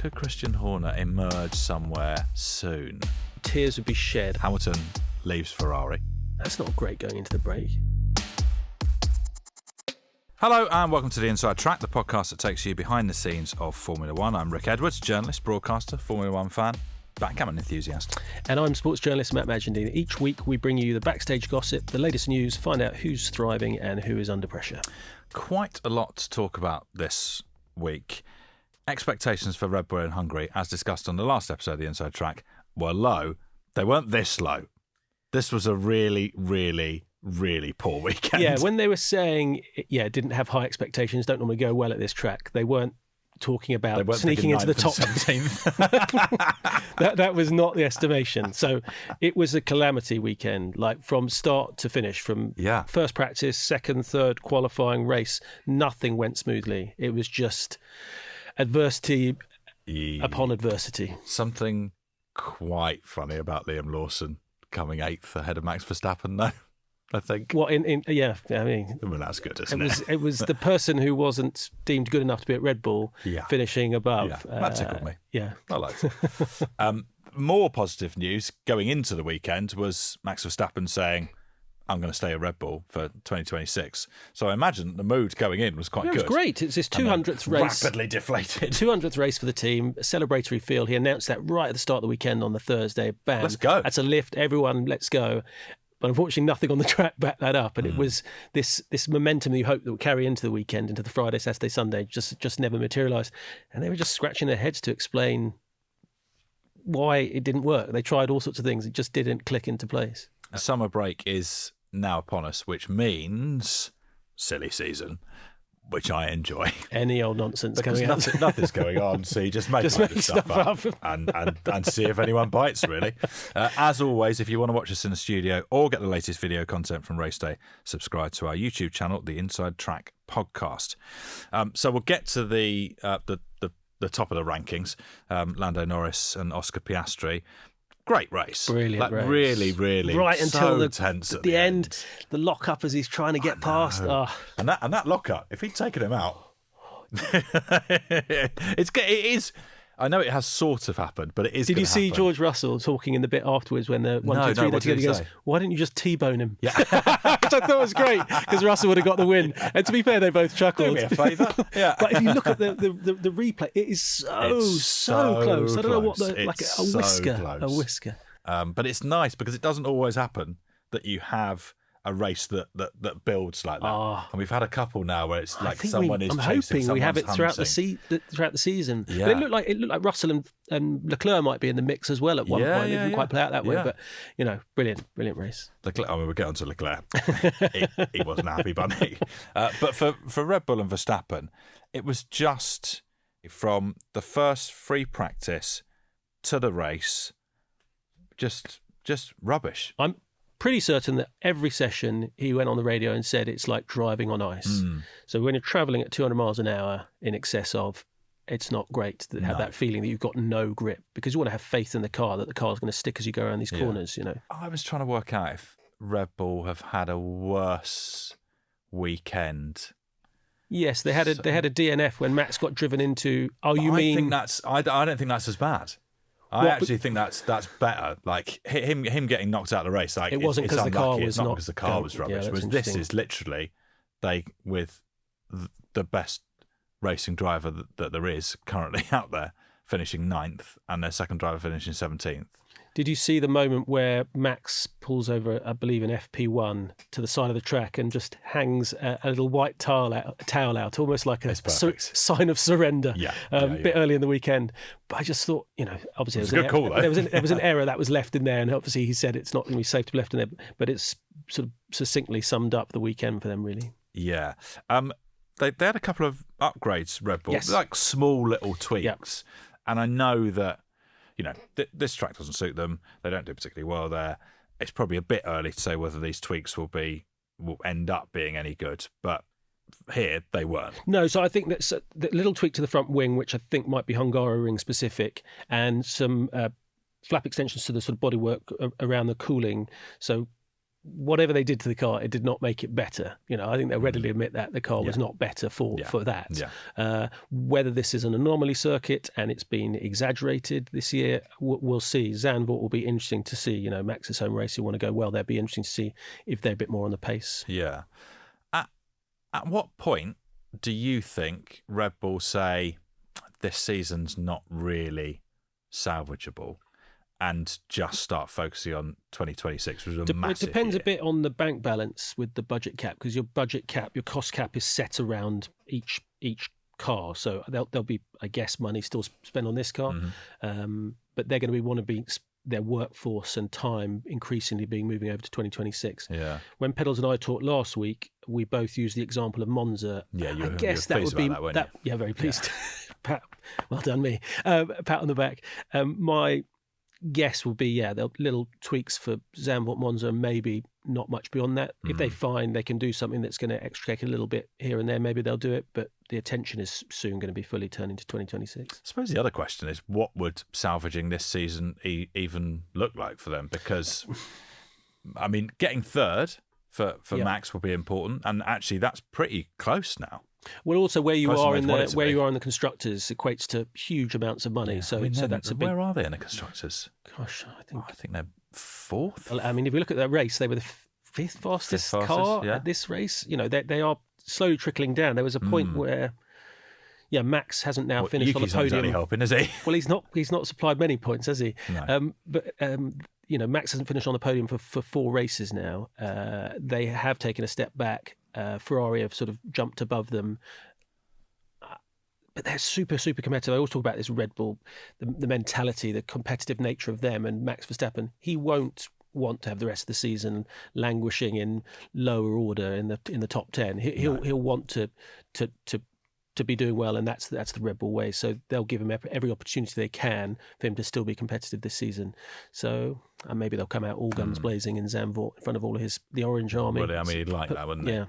Could Christian Horner emerge somewhere soon? Tears would be shed. Hamilton leaves Ferrari. That's not great going into the break. Hello and welcome to The Inside Track, the podcast that takes you behind the scenes of Formula One. I'm Rick Edwards, journalist, broadcaster, Formula One fan, backgammon enthusiast. And I'm sports journalist Matt Majende. Each week we bring you the backstage gossip, the latest news, find out who's thriving and who is under pressure. Quite a lot to talk about this week. Expectations for Red Bull in Hungary, as discussed on the last episode of The Inside Track, were low. They weren't this low. This was a really, really, really poor weekend. Yeah, when they were saying, it didn't have high expectations, don't normally go well at this track, they weren't talking about sneaking into the top 17th. that was not the estimation. So it was a calamity weekend, like from start to finish, from first practice, second, third qualifying race, nothing went smoothly. It was just adversity upon adversity. Something quite funny about Liam Lawson coming 8th ahead of Max Verstappen, though. I think. Well, I mean, that's good, isn't it? It was the person who wasn't deemed good enough to be at Red Bull finishing above. Yeah, that tickled me. Yeah. I liked it. More positive news going into the weekend was Max Verstappen saying, I'm going to stay at Red Bull for 2026. So I imagine the mood going in was quite good. It was great. It's his 200th race. Rapidly deflated. 200th race for the team, a celebratory feel. He announced that right at the start of the weekend on the Thursday. Bam. Let's go. That's a lift. Everyone, let's go. But unfortunately, nothing on the track backed that up. And it was this momentum that you hope that would carry into the weekend, into the Friday, Saturday, Sunday, just never materialised. And they were just scratching their heads to explain why it didn't work. They tried all sorts of things. It just didn't click into place. A summer break is now upon us, which means silly season, which I enjoy. Any old nonsense because going on. Nothing's going on, so you just make stuff up. and see if anyone bites, really. As always, if you want to watch us in the studio or get the latest video content from race day, subscribe to our YouTube channel, the Inside Track Podcast. So we'll get to the top of the rankings. Lando Norris and Oscar Piastri. Great race. Brilliant race. Really, really right until so tense the end. The lock-up as he's trying to get past. Oh. And that lock-up, if he'd taken him out, it is. I know it has sort of happened, but it is. Did you see happen. George Russell talking in the bit afterwards when the 1, 2, 3 they're together? He goes, "Why didn't you just T-bone him?" Yeah, which I thought was great because Russell would have got the win. And to be fair, they both chuckled. Do me a favour. Yeah, but if you look at the replay, it is so close. I don't know what a whisker. But it's nice because it doesn't always happen that you have a race that builds like that. And we've had a couple now where it's like someone is chasing someone's I'm hoping we have it throughout the season. Yeah. But it looked like Russell and Leclerc might be in the mix as well at one point. It didn't quite play out that way, but brilliant race. Leclerc, we'll get on to Leclerc. he wasn't a happy bunny. But for Red Bull and Verstappen, it was just from the first free practice to the race, just rubbish. I'm pretty certain that every session he went on the radio and said it's like driving on ice. So when you're travelling at 200 miles an hour in excess of, it's not great to have that feeling that you've got no grip, because you want to have faith in the car that the car's going to stick as you go around these corners. I was trying to work out if Red Bull have had a worse weekend. Yes, they had a DNF when Max got driven into. I don't think that's as bad. I actually think that's better. Like him getting knocked out of the race. Like it wasn't because the car was not because the car was rubbish. This is literally with the best racing driver that there is currently out there finishing 9th, and their second driver finishing 17th. Did you see the moment where Max pulls over, I believe, an FP1 to the side of the track and just hangs a little white towel out, almost like a sign of surrender? A bit early in the weekend. But I just thought, obviously it was a good call, though. There was an error that was left in there, and obviously he said it's not going to be safe to be left in there. But it's sort of succinctly summed up the weekend for them, really. Yeah. They had a couple of upgrades, Red Bull, like small little tweaks. And I know that, this track doesn't suit them. They don't do particularly well there. It's probably a bit early to say whether these tweaks will end up being any good. But here, they weren't. No, so I think that's the little tweak to the front wing, which I think might be Hungaroring specific, and some flap extensions to the sort of bodywork around the cooling. So whatever they did to the car, it did not make it better. I think they'll readily admit that the car was not better for that. Yeah. Whether this is an anomaly circuit and it's been exaggerated this year, we'll see. Zandvoort will be interesting to see. Max's home race, you want to go well there. Be interesting to see if they're a bit more on the pace. Yeah. At what point do you think Red Bull say this season's not really salvageable and just start focusing on 2026, which was a massive It depends year? a bit on the bank balance with the budget cap, because your budget cap, your cost cap is set around each car. So there'll be, I guess, money still spent on this car, but they're going to want to be their workforce and time increasingly being moving over to 2026. Yeah. When Pedals and I talked last week, we both used the example of Monza. Yeah, I guess that would be that. Yeah, very pleased. Yeah. Pat, well done me. Pat on the back. My guess will be, there'll little tweaks for Zandvoort, Monza, and maybe not much beyond that. If they find they can do something that's going to extricate a little bit here and there, maybe they'll do it. But the attention is soon going to be fully turned into 2026. I suppose the other question is, what would salvaging this season even look like for them? Because, I mean, getting third for Max will be important, and actually that's pretty close now. Well, also where you are in the constructors equates to huge amounts of money. Yeah. So, I mean, so that's a big. Where are they in the constructors? Gosh, I think they're fourth. Well, I mean, if we look at that race, they were the fifth fastest car at this race. They are slowly trickling down. There was a point where, Max hasn't now finished Yuki's on the podium. Not exactly helping, is he? Well, he's not supplied many points, has he? No. But Max hasn't finished on the podium for 4 races now. They have taken a step back. Ferrari have sort of jumped above them. But they're super, super competitive. I always talk about this Red Bull, the mentality, the competitive nature of them, and Max Verstappen. He won't want to have the rest of the season languishing in lower order in the top 10. He'll want to be doing well, and that's the Red Bull way. So they'll give him every opportunity they can for him to still be competitive this season. So maybe they'll come out all guns blazing in Zandvoort in front of all of the Orange Army. Well, I mean, he'd like that, wouldn't he? Yeah.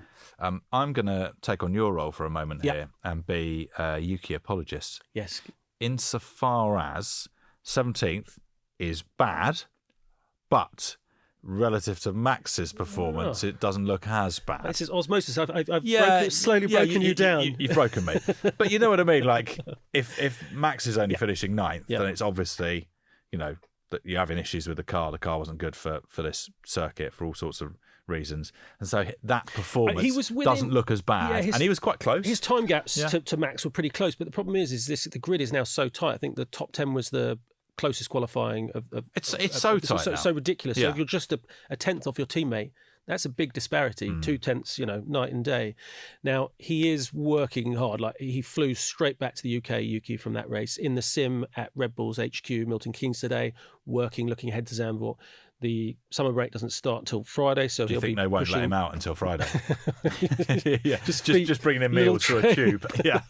I'm going to take on your role for a moment here and be a Yuki apologist. Yes. Insofar as 17th is bad, but relative to Max's performance, it doesn't look as bad. This is osmosis. I've slowly broken you down. You've broken me. But you know what I mean? Like, if Max is only finishing 9th, then it's obviously, that you're having issues with the car. The car wasn't good for this circuit for all sorts of reasons. And so that performance doesn't look as bad. And he was quite close. His time gaps to Max were pretty close. But the problem is the grid is now so tight. I think the top 10 was the closest qualifying of it's so tight now. So ridiculous. So if you're just a tenth off your teammate, that's a big disparity. 2 tenths, night and day. Now he is working hard. Like, he flew straight back to the UK, Yuki, from that race in the sim at Red Bull's HQ, Milton Keynes today, looking ahead to Zandvoort. The summer break doesn't start until Friday, so do you think they won't let him out until Friday? just bringing him meals through a tube. Yeah,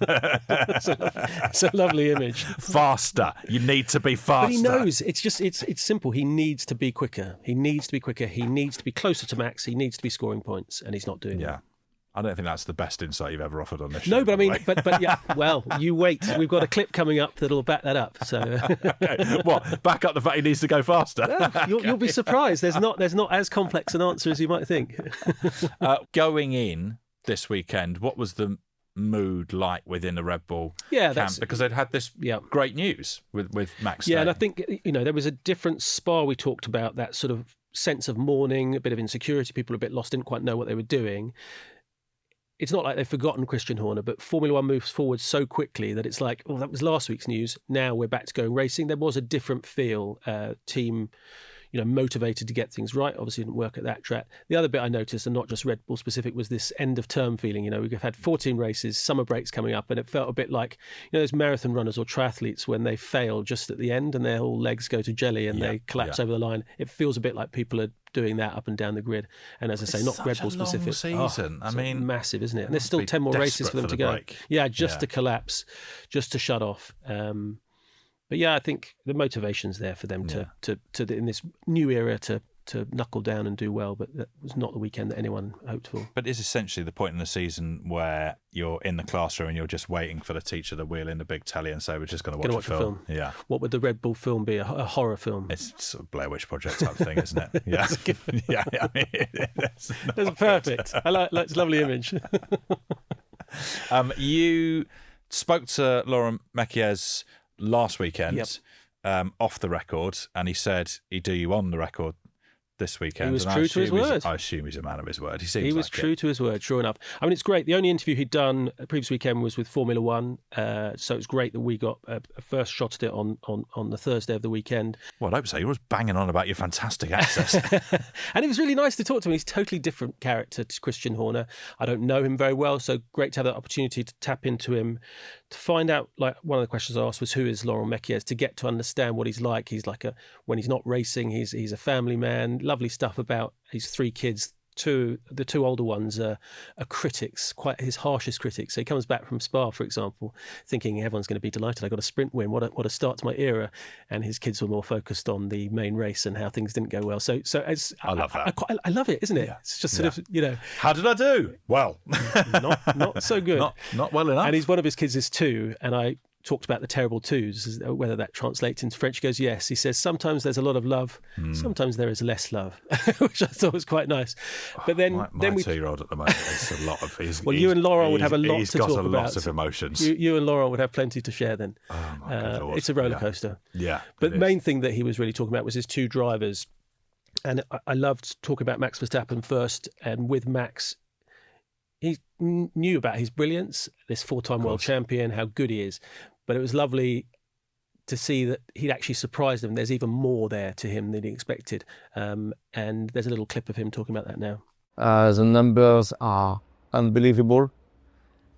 it's a lovely image. Faster, you need to be faster. But he knows it's simple. He needs to be quicker. He needs to be quicker. He needs to be closer to Max. He needs to be scoring points, and he's not doing that. I don't think that's the best insight you've ever offered on this show. No, but I mean, but yeah. Well, you wait. We've got a clip coming up that'll back that up. So, okay. What? Back up the fact he needs to go faster. Yeah, you'll be surprised. There's not as complex an answer as you might think. Going in this weekend, what was the mood like within the Red Bull camp? Because they'd had this great news with Max. Yeah, and I think there was a different Spa. We talked about that sort of sense of mourning, a bit of insecurity. People were a bit lost, didn't quite know what they were doing. It's not like they've forgotten Christian Horner, but Formula One moves forward so quickly that it's like, that was last week's news. Now we're back to going racing. There was a different feel, team, motivated to get things right. Obviously, it didn't work at that track. The other bit I noticed, and not just Red Bull specific, was this end of term feeling. We've had 14 races, summer breaks coming up, and it felt a bit like, those marathon runners or triathletes when they fail just at the end and their whole legs go to jelly and they collapse over the line. It feels a bit like people are doing that up and down the grid. And as I say, not Red Bull specific. Long season. I mean, massive, isn't it? And there's still 10 more races for them to go. Break. Yeah, to collapse, just to shut off. But yeah, I think the motivation's there for them to in this new era to to knuckle down and do well, but that was not the weekend that anyone hoped for. But it's essentially the point in the season where you're in the classroom and you're just waiting for the teacher to wheel in the big telly and say, we're just going to watch a film. Yeah. What would the Red Bull film be? A horror film? It's sort of Blair Witch Project type thing, isn't it? Yeah. Yeah. I mean, it's perfect. I like it's a lovely image. You spoke to Laurent Mekies last weekend. Yep. Off the record, and he said he'd do you on the record this weekend. He was true to his word. I assume he's a man of his word. He was true to his word, sure enough. I mean, it's great. The only interview he'd done the previous weekend was with Formula One, so it's great that we got a first shot at it on the Thursday of the weekend. Well, I hope so. You're always banging on about your fantastic access. And it was really nice to talk to him. He's a totally different character to Christian Horner. I don't know him very well, so great to have that opportunity to tap into him, to find out, like, one of the questions I asked was, who is Laurent Mekies, to get to understand what he's like. He's like when he's not racing, he's a family man. Lovely stuff about his 3 kids. The two older ones are critics, quite his harshest critics. So he comes back from Spa, for example, thinking everyone's going to be delighted. I got a sprint win. What a start to my era. And his kids were more focused on the main race and how things didn't go well. So I love that. I love it, isn't it? Yeah. It's just sort of, How did I do? Well, not so good. Not well enough. And one of his kids is 2, and I talked about the terrible twos, whether that translates into French. He goes, yes. He says, sometimes there's a lot of love, sometimes there is less love, which I thought was quite nice. But then my 2-year-old at the moment is a lot of his. Well, you and Laurent would have a lot to talk about. He's got a lot of emotions. You and Laurent would have plenty to share then. Oh, my Lord. It's a roller coaster. Yeah. But the main thing that he was really talking about was his 2 drivers. And I loved talking about Max Verstappen first. And with Max, he knew about his brilliance, this 4-time world champion, how good he is. But it was lovely to see that he'd actually surprised them. There's even more there to him than he expected. And there's a little clip of him talking about that now. The numbers are unbelievable.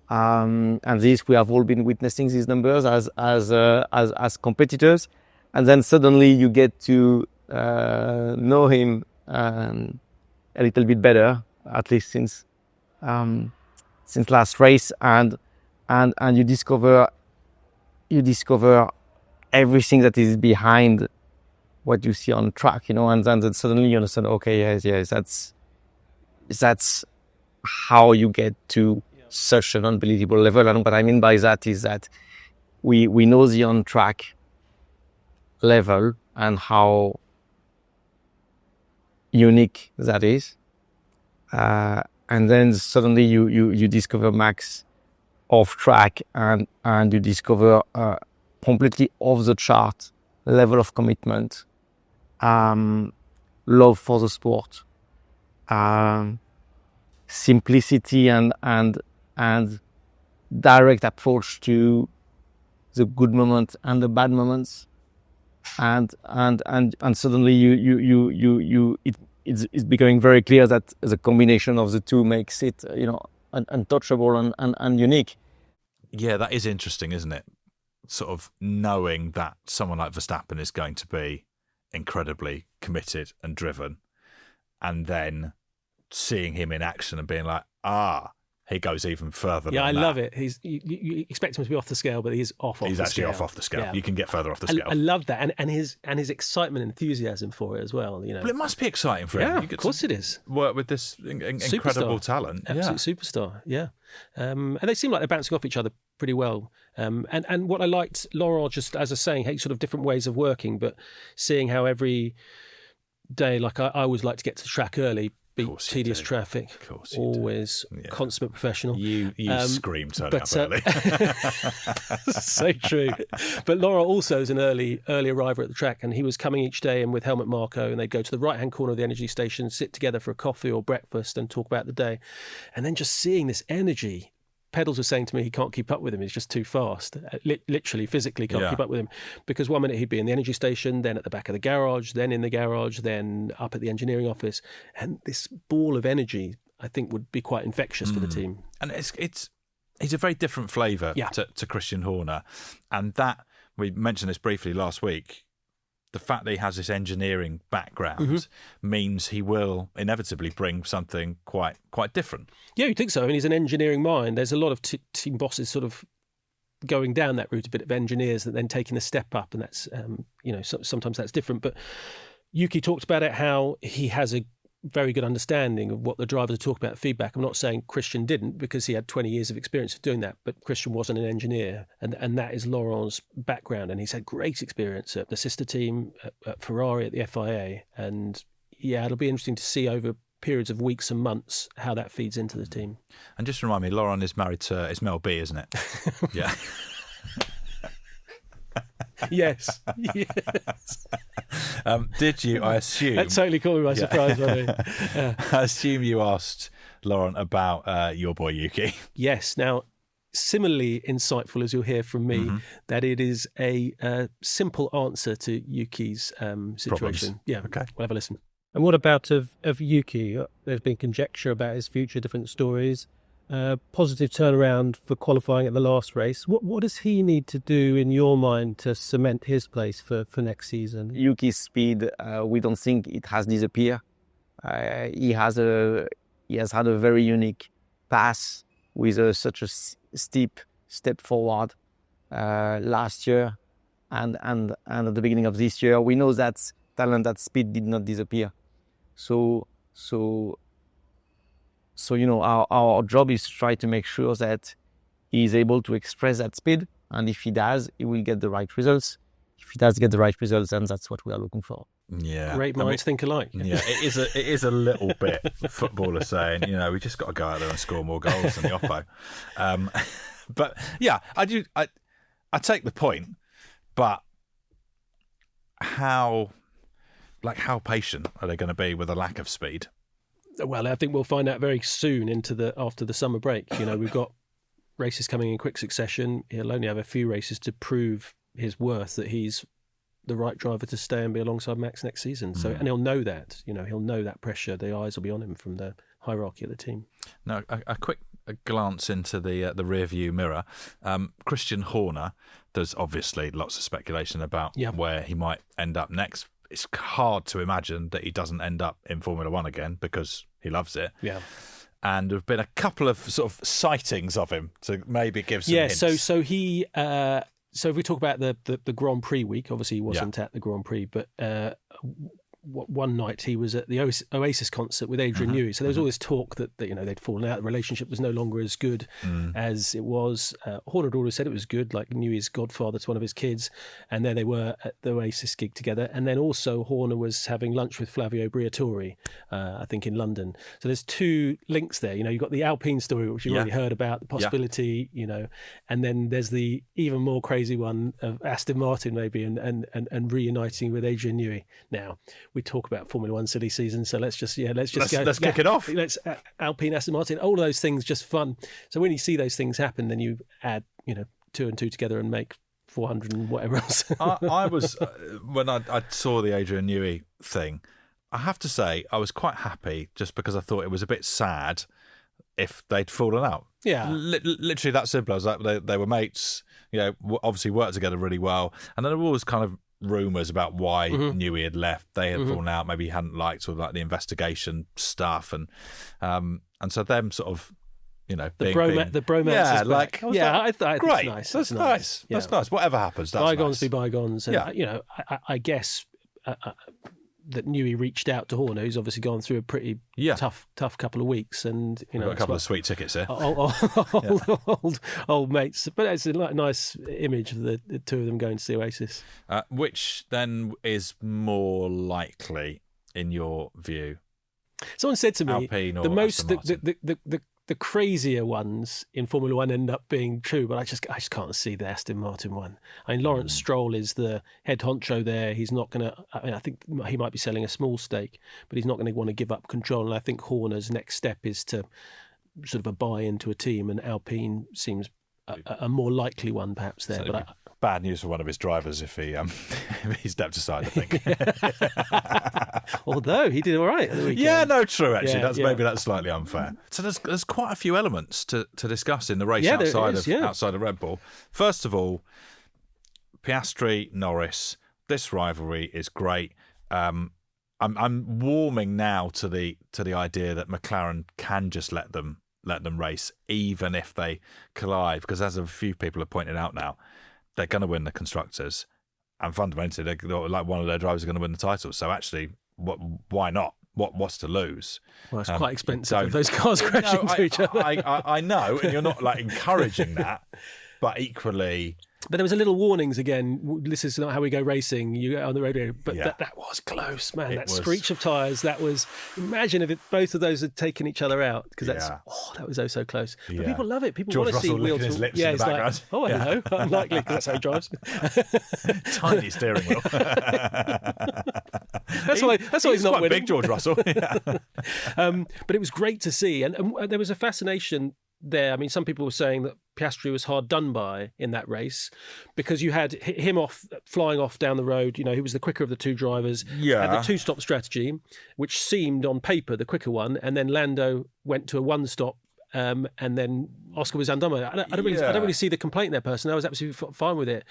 And we have all been witnessing these numbers as competitors. And then suddenly you get to know him a little bit better, at least since last race. And you discover everything that is behind what you see on track, and then suddenly you understand, okay, yes, that's how you get to such an unbelievable level. And what I mean by that is that we know the on-track level and how unique that is. And then suddenly you discover Max off track and you discover completely off the chart level of commitment, love for the sport, simplicity and direct approach to the good moments and the bad moments, and suddenly it's becoming very clear that the combination of the two makes it untouchable and unique. Yeah, that is interesting, isn't it? Sort of knowing that someone like Verstappen is going to be incredibly committed and driven, and then seeing him in action and being like, he goes even further. Yeah, than I that. love it. You expect him to be off the scale, but he's off the scale. He's actually off the scale. Yeah. You can get further off the scale. I love that, and his excitement and enthusiasm for it as well. Well, it must be exciting for him. Yeah, of course it is. Work with this incredible talent. Absolute superstar, yeah. And they seem like they're bouncing off each other pretty well. And what I liked, Laurent, just as I was saying, sort of different ways of working, but seeing how every day, like I always like to get to the track early, beat tedious traffic. Of course you always do. Yeah. Consummate professional. You scream turning up early. So true. But Laurent also is an early arriver at the track, and he was coming each day and with Helmut Marko, and they'd go to the right-hand corner of the energy station, sit together for a coffee or breakfast and talk about the day. And then just seeing this energy. Pedals was saying to me he can't keep up with him. He's just too fast. Literally, physically can't keep up with him. Because 1 minute he'd be in the energy station, then at the back of the garage, then in the garage, then up at the engineering office. And this ball of energy, I think, would be quite infectious for the team. And he's a very different flavour to Christian Horner. And that, we mentioned this briefly last week, the fact that he has this engineering background means he will inevitably bring something quite different. Yeah, you think so. I mean, he's an engineering mind. There's a lot of team bosses sort of going down that route, a bit of engineers that then taking a step up, and that's sometimes that's different. But Yuki talked about it, how he has a very good understanding of what the drivers are talking about, feedback. I'm not saying Christian didn't, because he had 20 years of experience of doing that, but Christian wasn't an engineer, and that is Laurent's background, and he's had great experience at the sister team at Ferrari, at the FIA, and yeah, it'll be interesting to see over periods of weeks and months how that feeds into the team. And just remind me, Laurent is married to, it's Mel B, isn't it? Yeah. Yes. Did you, I assume... That totally caught me by surprise, yeah. I assume you asked Laurent about your boy Yuki. Yes. Now, similarly insightful as you'll hear from me, that it is a simple answer to Yuki's situation. Problems. Yeah, okay. We'll have a listen. And what about of Yuki? There's been conjecture about his future, different stories. Positive turnaround for qualifying at the last race. What does he need to do in your mind to cement his place for next season? Yuki's speed, we don't think it has disappeared. He has had a very unique pass with such a steep step forward last year and at the beginning of this year. We know that talent, that speed did not disappear. So our job is to try to make sure that he is able to express that speed, and if he does, he will get the right results. If he does get the right results, then that's what we are looking for. Yeah, Great minds think alike. Yeah, it is a little bit footballer saying, we just got to go out there and score more goals than the Oppo. But yeah, I take the point, but how patient are they going to be with a lack of speed? Well, I think we'll find out very soon after the summer break. We've got races coming in quick succession. He'll only have a few races to prove his worth, that he's the right driver to stay and be alongside Max next season. So, and he'll know that. He'll know that pressure. The eyes will be on him from the hierarchy of the team. Now, a quick glance into the rear view mirror. Christian Horner. There's obviously lots of speculation about where he might end up next. It's hard to imagine that he doesn't end up in Formula One again, because he loves it. Yeah. And there have been a couple of sort of sightings of him to maybe give some hints. So he so if we talk about the Grand Prix week, obviously he wasn't at the Grand Prix, but one night he was at the Oasis concert with Adrian Newey. So there was all this talk that they'd fallen out. The relationship was no longer as good as it was. Horner had always said it was good, like Newey's godfather to one of his kids. And there they were at the Oasis gig together. And then also Horner was having lunch with Flavio Briatore, I think in London. So there's two links there. You've got the Alpine story, which you've already heard about, the possibility, and then there's the even more crazy one of Aston Martin maybe and reuniting with Adrian Newey. Now, we talk about Formula One silly season, so let's kick it off. Let's Alpine, Aston Martin, all of those things, just fun. So when you see those things happen, then you add 2 and 2 together and make 400 and whatever else. I was when I saw the Adrian Newey thing, I have to say I was quite happy, just because I thought it was a bit sad if they'd fallen out. Yeah, literally that simple. I was like, they were mates, obviously worked together really well, and then there was kind of rumours about why Newey had left. They had fallen out. Maybe he hadn't liked sort of like the investigation stuff, and so them sort of the bromance. Yeah, like I think great. It's nice. That's nice. Yeah. That's nice. Whatever happens, that's bygones nice. Be bygones. And, I guess that Newey reached out to Horner, who's obviously gone through a pretty tough couple of weeks, and We've got a couple of sweet tickets here. Old mates, but it's a nice image of the two of them going to see Oasis. Which then is more likely, in your view? Someone said to me, Alpine or the most Aston Martin? the crazier ones in Formula One end up being true, but I just can't see the Aston Martin one. I mean, Lawrence Stroll is the head honcho there. He's not going to. I think he might be selling a small stake, but he's not going to want to give up control. And I think Horner's next step is to sort of a buy into a team, and Alpine seems a more likely one perhaps there. So bad news for one of his drivers if he stepped aside, I think. Although he did all right at the weekend. Yeah, no, true. Actually, maybe that's slightly unfair. So there's quite a few elements to discuss in the race outside of Red Bull. First of all, Piastri, Norris. This rivalry is great. I'm warming now to the idea that McLaren can just let them race, even if they collide, because as a few people have pointed out now, they're going to win the constructors, and fundamentally, they're like one of their drivers are going to win the title. So actually, why not? What's to lose? Well, it's quite expensive if those cars crash into each other. I know, and you're not like encouraging that, but equally. But there was a little warnings again. This is not how we go racing. You go on the radio, but that was close, man. That screech of tyres. That was. Imagine if both of those had taken each other out, because that was so close. But people love it. People George want to see Russell wheel his to lips in the background. Like, hello, unlikely, because that's how he drives. Tiny steering wheel. That's why he's not quite winning. Big George Russell. But it was great to see, and there was a fascination there. I mean, some people were saying that Piastri was hard done by in that race because you had him flying off down the road. You know, he was the quicker of the two drivers. Yeah. Had the two-stop strategy, which seemed on paper the quicker one, and then Lando went to a one-stop. And then Oscar was undone by it. I don't really see the complaint there, personally. I was absolutely fine with it.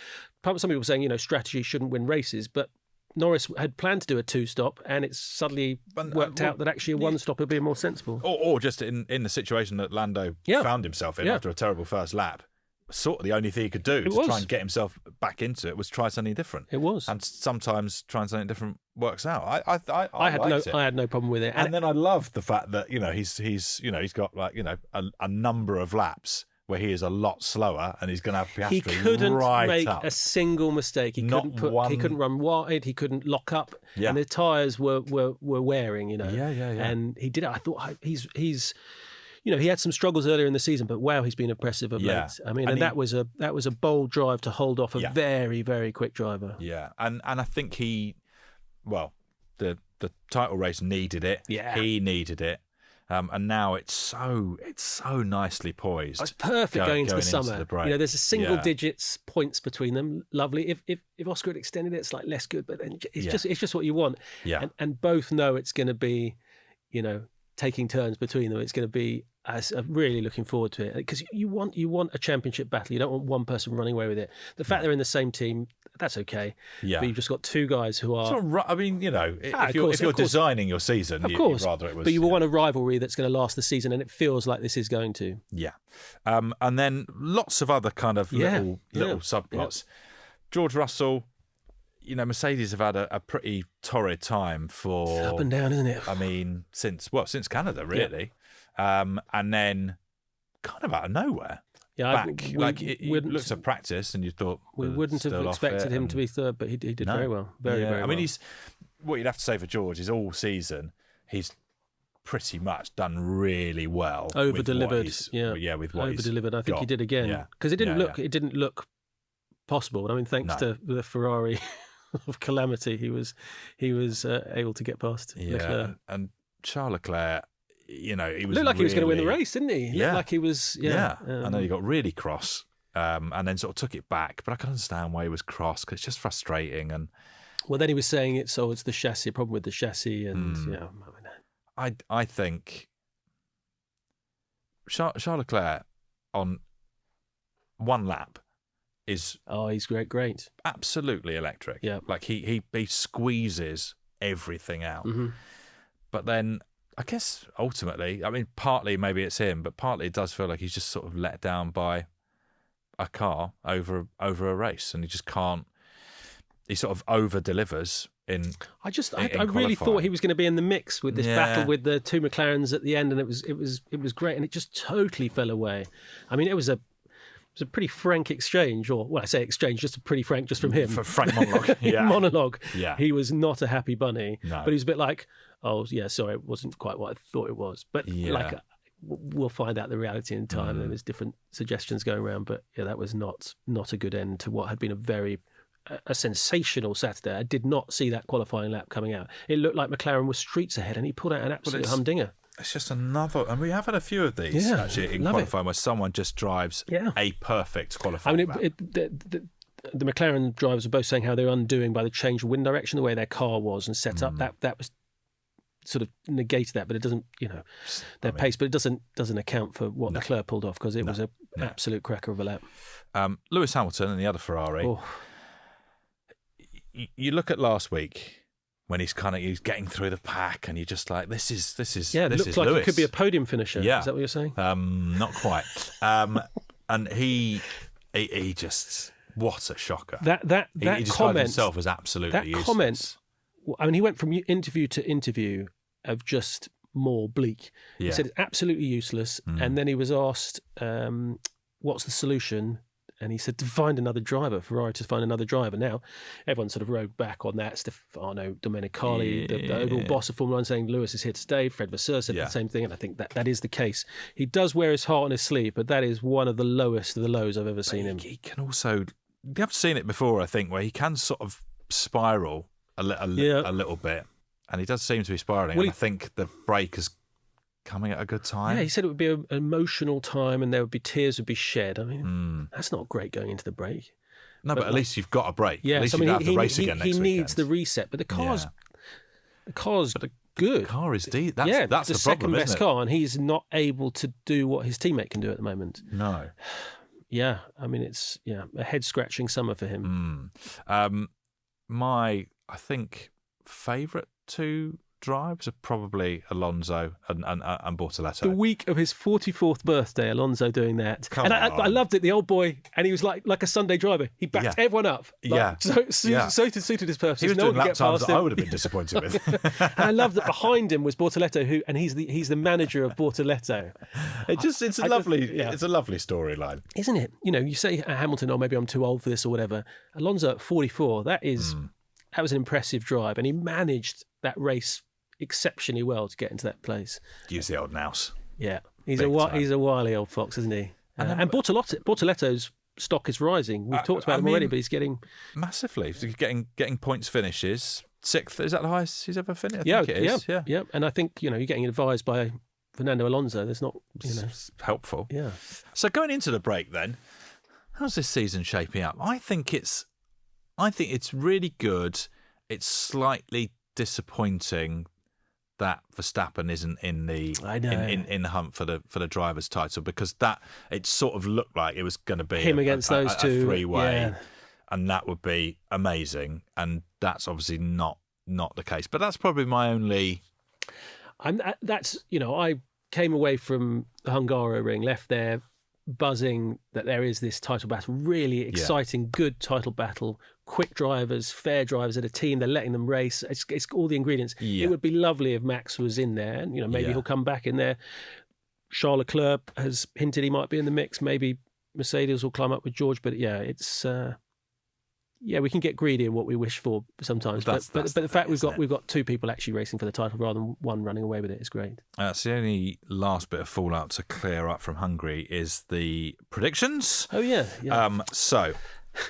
Some people were saying, strategy shouldn't win races, but Norris had planned to do a two-stop, and it's suddenly worked out that actually a one-stop would be more sensible. Or just in the situation that Lando found himself in after a terrible first lap, sort of the only thing he could do to try and get himself back into it was try something different. It was. And sometimes trying something different works out. I had no problem with it. And then I love the fact that, he's got like, a number of laps where he is a lot slower, and he's going to have Piastri He couldn't make up. a single mistake. He couldn't run wide. He couldn't lock up, and the tyres were wearing. And he did it. I thought he's he had some struggles earlier in the season, but wow, he's been impressive of late. I mean, and that was a bold drive to hold off a very, very quick driver. Yeah, and I think the title race needed it. Yeah, he needed it. And now it's so nicely poised. It's perfect going into the summer. There's a single digits points between them. Lovely. If Oscar had extended it, it's like less good, but then it's just what you want. Yeah. And both know it's going to be, taking turns between them. It's going to be. I'm really looking forward to it, because you want a championship battle. You don't want one person running away with it. The fact they're in the same team, that's okay. Yeah. But you've just got two guys who are. I mean, if you're designing your season, you'd rather it was. But you want a rivalry that's going to last the season, and it feels like this is going to. Yeah. And then lots of other kind of little subplots. George Russell. Mercedes have had a pretty torrid time for up and down, isn't it? I mean, since Canada, really. And then kind of out of nowhere. Yeah, you looked at practice and you thought we wouldn't have expected him to be third, but he did very well, very well. I mean, he's what you'd have to say for George is all season he's pretty much done really well. Over-delivered, with what over-delivered. I think he did again because it didn't look possible. I mean, thanks to the Ferrari of calamity, he was able to get past Leclerc. And Charles Leclerc. He was looked like he was going to win the race, didn't he? Looked like he was. I know he got really cross, and then sort of took it back. But I can understand why he was cross, because it's just frustrating. And then he was saying it's the chassis, problem with the chassis, and I think Charles Leclerc on one lap is he's great, absolutely electric. Yeah, like he squeezes everything out, but then. I guess ultimately, I mean, partly maybe it's him, but partly it does feel like he's just sort of let down by a car over a race, and he just can't. He sort of over delivers in. I really thought he was going to be in the mix with this battle with the two McLarens at the end, and it was great, and it just totally fell away. I mean, it was a pretty frank exchange, I say exchange, just a pretty frank, just from him. For frank monologue, monologue. Yeah, he was not a happy bunny, no. But he was a bit like. Oh, yeah, sorry, it wasn't quite what I thought it was. But we'll find out the reality in time. There was different suggestions going around, but that was not a good end to what had been a sensational Saturday. I did not see that qualifying lap coming out. It looked like McLaren was streets ahead, and he pulled out an absolute humdinger. It's just another, and we have had a few of these actually in qualifying where someone just drives a perfect qualifying lap. The McLaren drivers were both saying how they were undoing by the change of wind direction, the way their car was and set up. That was sort of negated that, but it doesn't, their pace, but it doesn't account for what Leclerc pulled off, because it was an absolute cracker of a lap. Lewis Hamilton and the other Ferrari. Oh. You look at last week when he's getting through the pack, and you're just like, this is it looks like Lewis. He could be a podium finisher. Yeah. Is that what you're saying? Not quite. And he just What a shocker! That he described comment himself as absolutely useless. Comment. I mean, he went from interview to interview of just more bleak. Yeah. He said it's absolutely useless, and then he was asked, "What's the solution?" And he said to find another driver, Ferrari to find another driver. Now, everyone sort of rode back on that. Stefano Domenicali, the overall boss of Formula 1, saying Lewis is here to stay. Fred Vasseur said the same thing, and I think that is the case. He does wear his heart on his sleeve, but that is one of the lowest of the lows I've ever seen him. He can also, you have seen it before, I think, where he can sort of spiral a little bit, and he does seem to be spiraling. Well, and I think the break is coming at a good time. Yeah, he said it would be an emotional time and there would be tears would be shed. I mean, that's not great going into the break. No, but at least you've got a break. Yeah, at least so, you don't have to race again next weekend. He needs the reset, but the car's good. The car is deep. That's the the problem, second best isn't it? car, and he's not able to do what his teammate can do at the moment. No. Yeah, I mean, it's a head-scratching summer for him. My, I think, favourite two drives are probably Alonso and Bortoletto. The week of his 44th birthday, Alonso doing that. Come and on. I loved it, the old boy, and he was like a Sunday driver. He backed everyone up. So suited his purposes. He was no doing one lap could get times past that him. I would have been disappointed with. And I love that behind him was Bortoletto, and he's the manager of Bortoletto. It's a lovely storyline. Isn't it? You say Hamilton, or maybe I'm too old for this or whatever. Alonso at 44, that was an impressive drive, and he managed that race exceptionally well to get into that place. Use the old nous. Yeah, he's a wily old fox, isn't he? And Bortoletto's stock is rising. We've talked about him already, but he's getting massively. He's getting points finishes. 6th, is that the highest he's ever finished? I think it is. Yeah. And I think you're getting advised by Fernando Alonso. There's not It's helpful. Yeah. So going into the break, then, how's this season shaping up? I think it's really good. It's slightly disappointing that Verstappen isn't in the in the hunt for the driver's title, because that it sort of looked like it was going to be him against those two, a three-way, and that would be amazing. And that's obviously not the case. But that's probably my only. I came away from the Hungaroring, left there buzzing that there is this title battle, really exciting, good title battle, quick drivers, fair drivers at a team, they're letting them race, it's all the ingredients. It would be lovely if Max was in there, and maybe he'll come back in there. Charles Leclerc has hinted he might be in the mix, maybe Mercedes will climb up with George, but it's we can get greedy in what we wish for sometimes. But the fact we've got two people actually racing for the title rather than one running away with it is great. So the only last bit of fallout to clear up from Hungary is the predictions. Oh yeah. So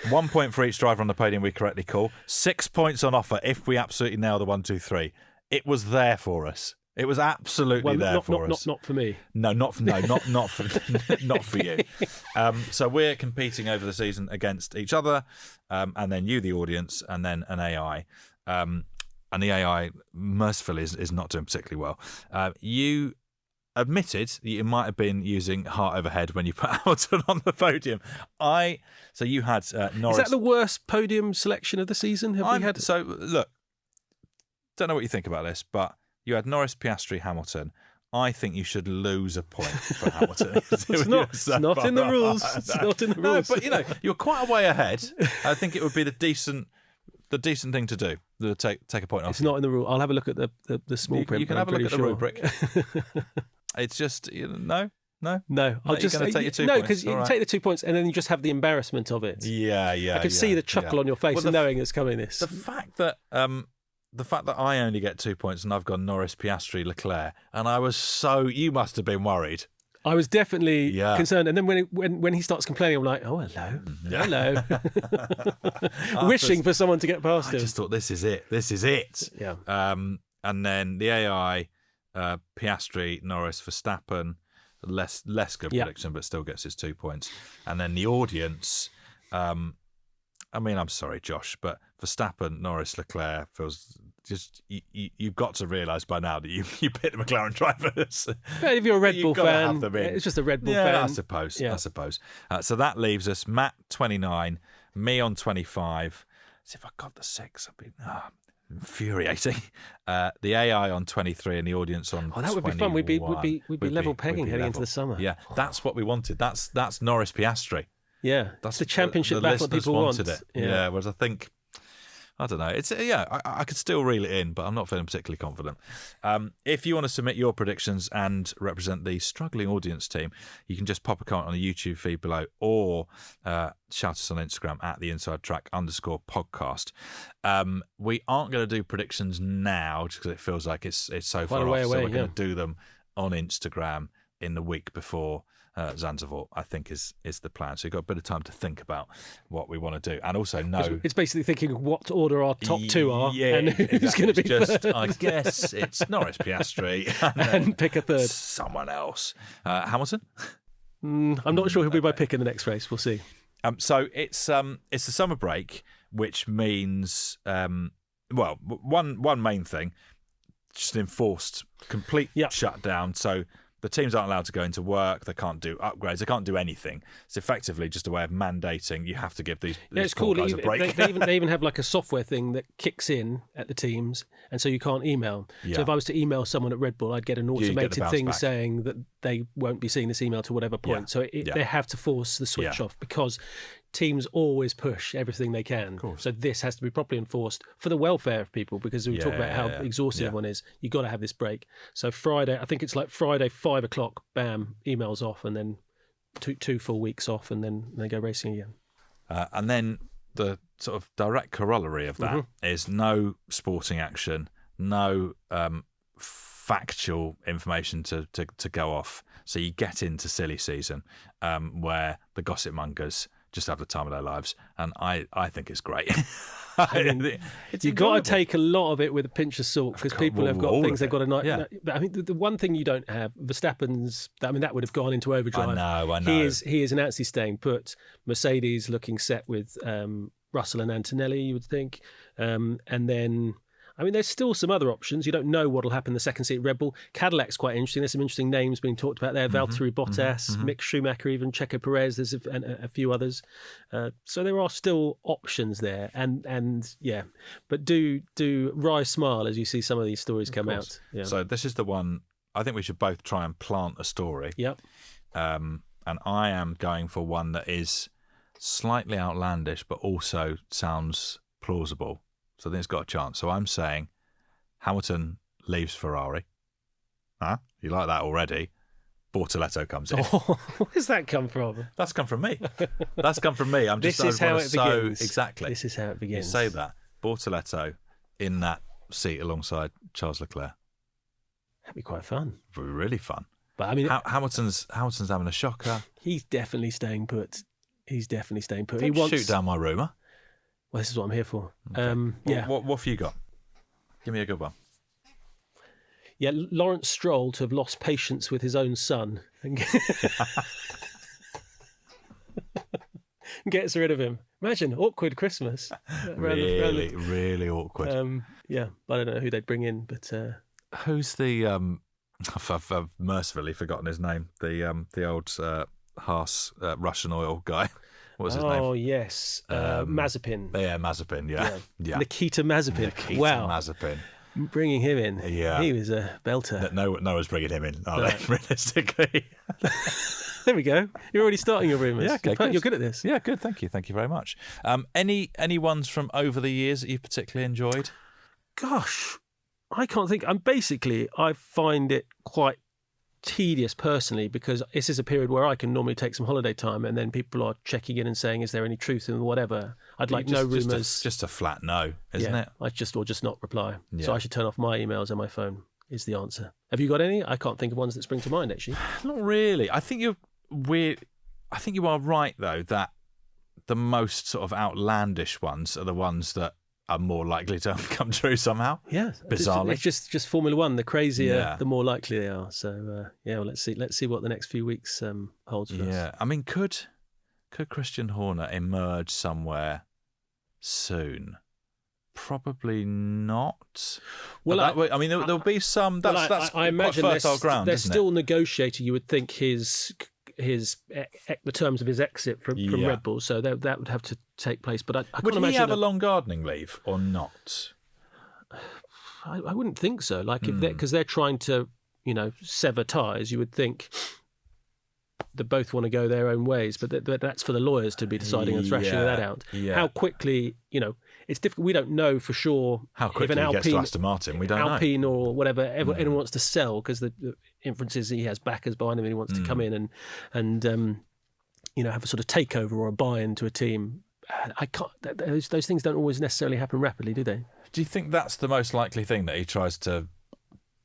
1 point for each driver on the podium we correctly call. 6 points on offer if we absolutely nail the 1, 2, 3. It was there for us. It was absolutely there for us. Not for me. Not for not for you. So we're competing over the season against each other, and then you, the audience, and then an AI. And the AI, mercifully, is not doing particularly well. You admitted that you might have been using heart over head when you put Hamilton on the podium. So you had Norris. Is that the worst podium selection of the season? So look, don't know what you think about this, but you had Norris, Piastri, Hamilton. I think you should lose a point for Hamilton. It's not in the rules. It's not in the rules. No, but you're quite a way ahead. I think it would be the decent thing to do. To take a point off. It's not in the rule. I'll have a look at the small print. You can have a look at the rubric. It's just no. I'll just take your 2 points. No, because you take the 2 points and then you just have the embarrassment of it. Yeah. I could see the chuckle on your face knowing it's coming. The fact that I only get 2 points and I've gone Norris, Piastri, Leclerc, and you must have been worried. I was definitely concerned, and then when he starts complaining, I'm like, oh hello, wishing for someone to get past him. I just thought this is it. Yeah. And then the AI, Piastri, Norris, Verstappen, less good prediction, but still gets his 2 points. And then the audience, I'm sorry, Josh, but Verstappen, Norris, Leclerc feels just you've got to realise by now that you pick the McLaren drivers. But if you're a Red Bull fan, it's just a Red Bull fan. I suppose. So that leaves us Matt 29, me on 25. See if I got the 6, I'd be infuriating. The AI on 23 and the audience on 21. That would be fun. We'd be level pegging heading into the summer. Yeah, that's what we wanted. That's Norris Piastri. Yeah, that's the championship battle that people wanted want. It. Yeah, whereas I think, I don't know. It's I could still reel it in, but I'm not feeling particularly confident. If you want to submit your predictions and represent the struggling audience team, you can just pop a comment on the YouTube feed below, or shout us on Instagram at @theinsidetrack_podcast. We aren't going to do predictions now just because it feels like it's so far off. So we're going to do them on Instagram in the week before Zandvoort, I think is the plan. So you've got a bit of time to think about what we want to do, and also know it's basically thinking what order our top two are, and who's going to be just third. I guess it's Norris, Piastri, and pick a third, someone else. Hamilton. I'm not sure who'll be my pick in the next race. We'll see. So it's the summer break, which means one main thing, just enforced complete shutdown. So the teams aren't allowed to go into work. They can't do upgrades. They can't do anything. It's effectively just a way of mandating you have to give these it's poor cool. guys a break. They even have like a software thing that kicks in at the teams, and so you can't email. Yeah. So if I was to email someone at Red Bull, I'd get an automated thing saying that they won't be seeing this email to whatever point. So they have to force the switch off, because teams always push everything they can. So this has to be properly enforced for the welfare of people, because we talk about how exhausted everyone is. You've got to have this break. So Friday, I think it's like Friday, 5 o'clock, bam, emails off, and then two full weeks off, and then they go racing again. And then the sort of direct corollary of that is no sporting action, no factual information to go off. So you get into silly season where the gossip mongers just have the time of their lives, and I think it's great. You've got to take a lot of it with a pinch of salt, because people have got things they've got to know. Yeah. I mean, the one thing you don't have, Verstappen's, that would have gone into overdrive. I know. He is announced he's staying put. Mercedes looking set with Russell and Antonelli, you would think. And then, I mean, there's still some other options. You don't know what will happen in the second seat at Red Bull. Cadillac's quite interesting. There's some interesting names being talked about there. Valtteri Bottas, Mick Schumacher, even Checo Perez. There's a few others. So there are still options there. And but do rise smile as you see some of these stories come out. Yeah. So this is the one, I think we should both try and plant a story. Yep. And I am going for one that is slightly outlandish, but also sounds plausible. So I think it's got a chance. So I'm saying Hamilton leaves Ferrari. Huh? You like that already? Bortoletto comes in. Oh, where's that come from? That's come from me. That's come from me. This is how it begins. Exactly. This is how it begins. You say that. Bortoletto in that seat alongside Charles Leclerc. That'd be quite fun. It'd be really fun. But I mean, Hamilton's having a shocker. He's definitely staying put. Don't shoot down my rumour. Well, this is what I'm here for. Okay. What have you got? Give me a good one. Yeah, Lawrence Stroll to have lost patience with his own son and gets rid of him. Imagine, awkward Christmas. Really awkward. But I don't know who they'd bring in. But who's the? I've mercifully forgotten his name. The old Haas Russian oil guy. What was his name? Oh, yes. Mazepin. Yeah, Mazepin, yeah. Nikita Mazepin. Mazepin. Bringing him in. Yeah. He was a belter. No one's bringing him in, are they, realistically? There we go. You're already starting your rumours. Yeah, okay, You're good at this. Yeah, good. Thank you. Thank you very much. Any ones from over the years that you've particularly enjoyed? Gosh, I can't think. I find it quite tedious personally, because this is a period where I can normally take some holiday time, and then people are checking in and saying, is there any truth in whatever? I'd like no rumours. Just a flat no, isn't it? Or just not reply. Yeah. So I should turn off my emails on my phone is the answer. Have you got any? I can't think of ones that spring to mind, actually. Not really. I think you are right, though, that the most sort of outlandish ones are the ones that are more likely to come true somehow. Yeah, bizarrely. It's just Formula One. The crazier, the more likely they are. So well, let's see what the next few weeks holds for us. Yeah, I mean, could Christian Horner emerge somewhere soon? Probably not. Well, I mean, there'll be some. That's I imagine quite fertile ground. They're still negotiating. You would think the terms of his exit from Red Bull, so that would have to take place. But I can't imagine. Would he have a long gardening leave or not? I wouldn't think so. Like because they're trying to sever ties. You would think they both want to go their own ways, but that's for the lawyers to be deciding and thrashing that out. Yeah. How quickly, it's difficult. We don't know for sure how quickly he gets to Aston Martin. We don't know. Alpine or whatever, anyone wants to sell, because the inference is he has backers behind him and he wants to come in and have a sort of takeover or a buy into a team. I can't. Those things don't always necessarily happen rapidly, do they? Do you think that's the most likely thing, that he tries to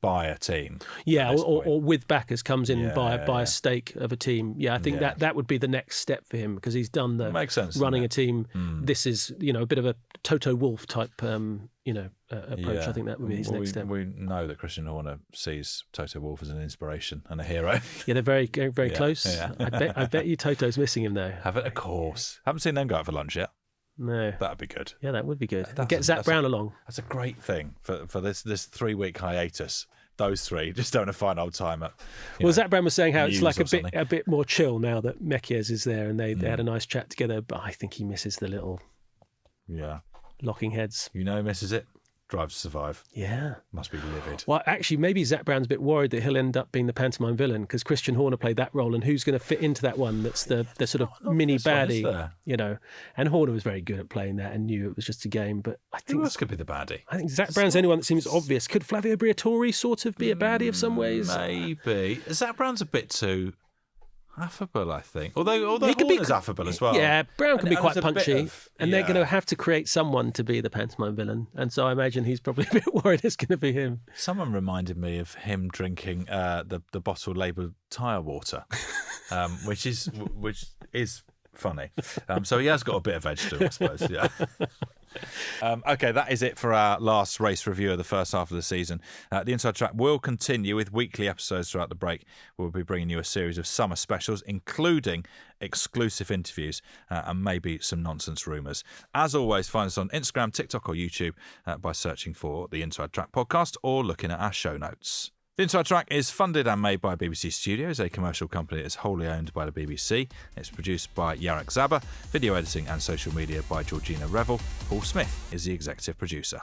buy a team? Yeah, or with backers comes in and buy a stake of a team. Yeah, I think that would be the next step for him, because he's done the makes sense, running a team. This is a bit of a Toto Wolff type approach. I think that would be his next step. We know that Christian Horner sees Toto Wolff as an inspiration and a hero. Yeah, they're very very close. Yeah. I bet you Toto's missing him though. Have it, of course. Haven't seen them go out for lunch yet. No, that'd be good. Yeah, that would be good. Get Zach Brown along. That's a great thing for this 3-week hiatus. Those three just having a fine old time at. Zach Brown was saying how it's like a bit more chill now that Mekies is there, and they had a nice chat together. But I think he misses the little locking heads. He misses it. Drive to Survive. Yeah. Must be livid. Well, actually, maybe Zach Brown's a bit worried that he'll end up being the pantomime villain, because Christian Horner played that role, and who's going to fit into that one that's the sort of mini baddie, And Horner was very good at playing that and knew it was just a game. But I think... Who else could be the baddie? I think Zach Brown's the only one that seems obvious. Could Flavio Briatore sort of be a baddie of some ways? Maybe. Zach Brown's a bit too... affable, I think. Although he could be affable as well. Yeah, Brown can be quite punchy, and they're going to have to create someone to be the pantomime villain. And so I imagine he's probably a bit worried it's going to be him. Someone reminded me of him drinking the bottle labelled tyre water, which is funny. So he has got a bit of edge to him, I suppose. Yeah. Okay, that is it for our last race review of the first half of the season. The Inside Track will continue with weekly episodes throughout the break. We'll be bringing you a series of summer specials, including exclusive interviews and maybe some nonsense rumours. As always, find us on Instagram, TikTok or YouTube by searching for the Inside Track podcast or looking at our show notes. The Inside Track is funded and made by BBC Studios, a commercial company that is wholly owned by the BBC. It's produced by Jarek Zaba, video editing and social media by Georgina Revel. Paul Smith is the executive producer.